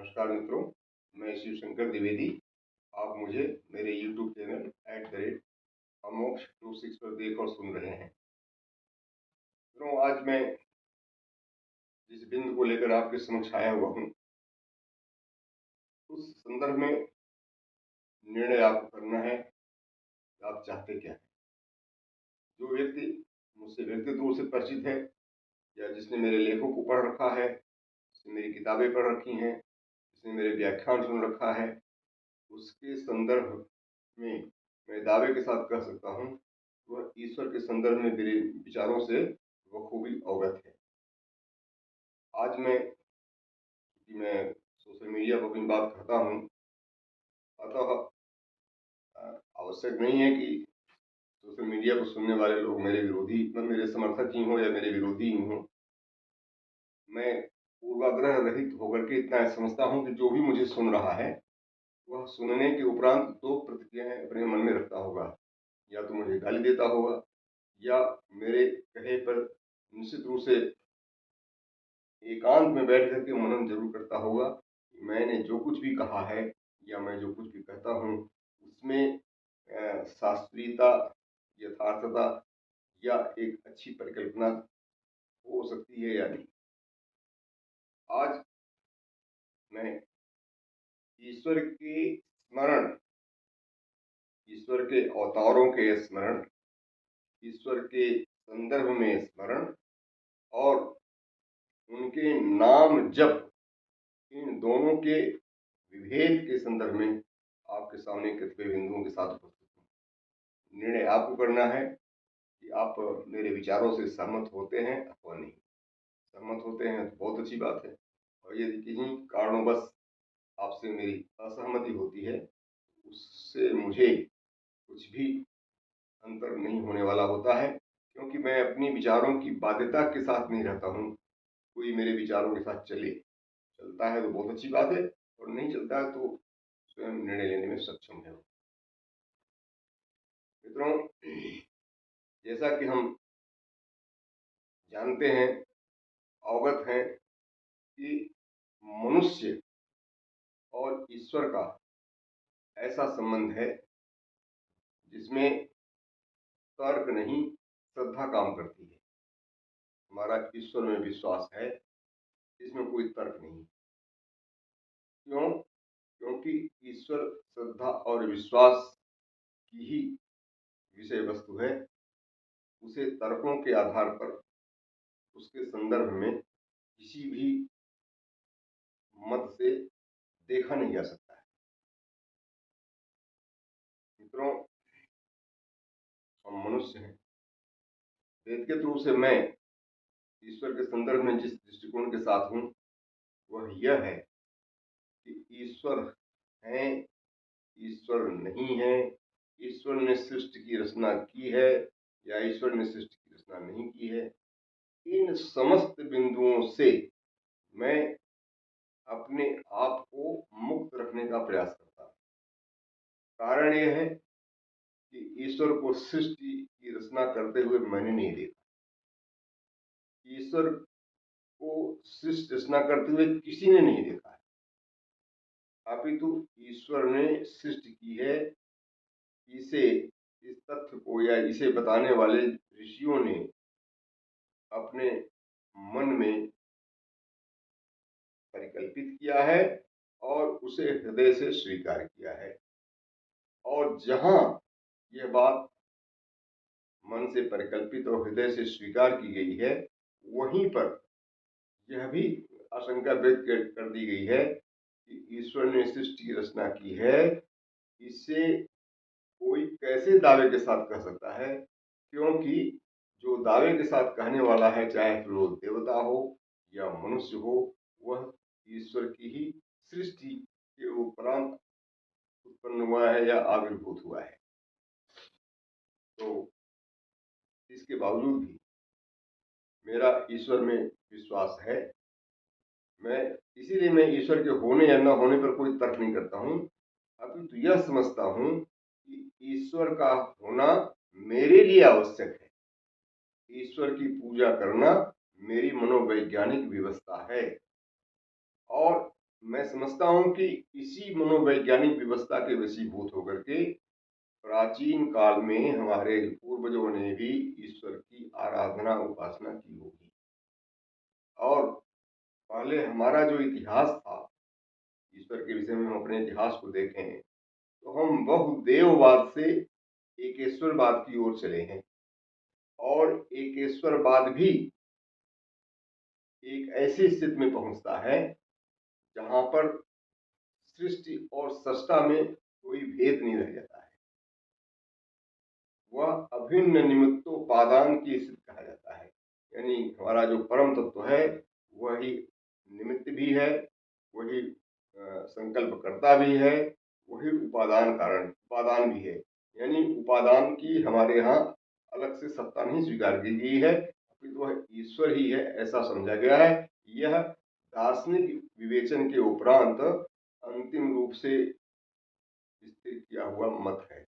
नमस्कार मित्रों, मैं शिव शंकर द्विवेदी। आप मुझे मेरे YouTube चैनल @अमोक्ष26 पर देख और सुन रहे हैं। मित्रों, आज मैं जिस बिंदु को लेकर आपके समक्ष आया हुआ हूँ, उस संदर्भ में निर्णय आपको करना है कि आप चाहते क्या हैं। जो व्यक्ति मुझसे व्यक्तित्व रूप से परिचित है या जिसने मेरे लेखों को पढ़ रखा है, जिसने मेरी किताबें पढ़ रखी हैं, जिसने मेरे व्याख्यान सुन रखा है, उसके संदर्भ में मैं दावे के साथ कह सकता हूँ, वह ईश्वर के संदर्भ में मेरे विचारों से बखूबी अवगत है। आज मैं सोशल मीडिया पर अपनी बात करता हूँ, अतः आवश्यक नहीं है कि सोशल मीडिया पर सुनने वाले लोग मेरे समर्थक ही हों या मेरे विरोधी ही हों। मैं पूर्वाग्रह रहित होकर के इतना समझता हूँ कि जो भी मुझे सुन रहा है वह सुनने के उपरांत दो प्रतिक्रियाएं अपने मन में रखता होगा। या तो मुझे गाली देता होगा या मेरे कहे पर निश्चित रूप से एकांत में बैठ करके मनन जरूर करता होगा कि मैंने जो कुछ भी कहा है या मैं जो कुछ भी कहता हूँ उसमें शास्त्रीयता, यथार्थता या एक अच्छी परिकल्पना हो सकती है या नहीं। आज मैं ईश्वर के स्मरण, ईश्वर के अवतारों के स्मरण, ईश्वर के संदर्भ में स्मरण और उनके नाम जप, इन दोनों के विभेद के संदर्भ में आपके सामने कतिपय बिंदुओं के साथ उपस्थित हूँ। निर्णय आपको करना है कि आप मेरे विचारों से सहमत होते हैं अथवा नहीं। सहमत होते हैं तो बहुत अच्छी बात है, और यदि किन्हीं कारणवश आपसे मेरी असहमति होती है, उससे मुझे कुछ भी अंतर नहीं होने वाला होता है, क्योंकि मैं अपनी विचारों की बाध्यता के साथ नहीं रहता हूँ। कोई मेरे विचारों के साथ चलता है तो बहुत अच्छी बात है, और नहीं चलता है तो स्वयं निर्णय लेने में सक्षम है। मित्रों, जैसा कि हम जानते हैं, अवगत हैं कि मनुष्य और ईश्वर का ऐसा संबंध है जिसमें तर्क नहीं, श्रद्धा काम करती है। हमारा ईश्वर में विश्वास है, इसमें कोई तर्क नहीं। क्यों? क्योंकि ईश्वर श्रद्धा और विश्वास की ही विषय वस्तु है। उसे तर्कों के आधार पर उसके संदर्भ में किसी भी मत से देखा नहीं जा सकता है। मित्रों, हम मनुष्य हैं। व्यक्तिगत रूप से मैं ईश्वर के संदर्भ में जिस दृष्टिकोण के साथ हूँ वह यह है कि ईश्वर है, ईश्वर नहीं है, ईश्वर ने सृष्टि की रचना की है या ईश्वर ने सृष्टि की रचना नहीं की है, इन समस्त बिंदुओं से मैं अपने आप को मुक्त रखने का प्रयास करता हूँ। कारण यह है कि ईश्वर को सृष्टि की रचना करते हुए मैंने नहीं देखा। ईश्वर को सृष्टि रचना करते हुए किसी ने नहीं देखा है, अपितु ईश्वर ने सृष्टि की है। इस तथ्य को या इसे बताने वाले ऋषियों ने अपने मन में परिकल्पित किया है और उसे हृदय से स्वीकार किया है। और जहां यह बात मन से परिकल्पित और हृदय से स्वीकार की गई है, वहीं पर यह भी आशंका व्यक्त कर दी गई है कि ईश्वर ने सृष्टि की रचना की है। इसे कोई कैसे दावे के साथ कह सकता है? क्योंकि जो दावे के साथ कहने वाला है, चाहे फिर वो देवता हो या मनुष्य हो, वह ईश्वर की ही सृष्टि के उपरांत उत्पन्न हुआ है या आविर्भूत हुआ है। तो इसके बावजूद भी मेरा ईश्वर में विश्वास है। इसीलिए मैं ईश्वर के होने या न होने पर कोई तर्क नहीं करता हूँ, अपितु यह समझता हूँ कि ईश्वर का होना मेरे लिए आवश्यक है। ईश्वर की पूजा करना मेरी मनोवैज्ञानिक व्यवस्था है, और मैं समझता हूँ कि इसी मनोवैज्ञानिक व्यवस्था के वशीभूत होकर के प्राचीन काल में हमारे पूर्वजों ने भी ईश्वर की आराधना उपासना की होगी। और पहले हमारा जो इतिहास था, ईश्वर के विषय में हम अपने इतिहास को देखें तो हम बहुदेववाद से एकेश्वरवाद की ओर चले हैं। और एकेश्वरवाद भी एक ऐसी स्थिति में पहुंचता है जहां पर सृष्टि और सृष्टा में कोई भेद नहीं रह जाता है। वह अभिन्न निमित्तोपादान की स्थिति कहा जाता है। यानी हमारा जो परम तत्व है वही निमित्त भी है, वही संकल्पकर्ता भी है, वही उपादान भी है। यानी उपादान की हमारे यहाँ अलग से सत्ता नहीं स्वीकार की गई है, अपितु वह ईश्वर ही है ऐसा समझा गया है। यह दार्शनिक विवेचन के उपरांत अंतिम रूप से स्थिर किया हुआ मत है।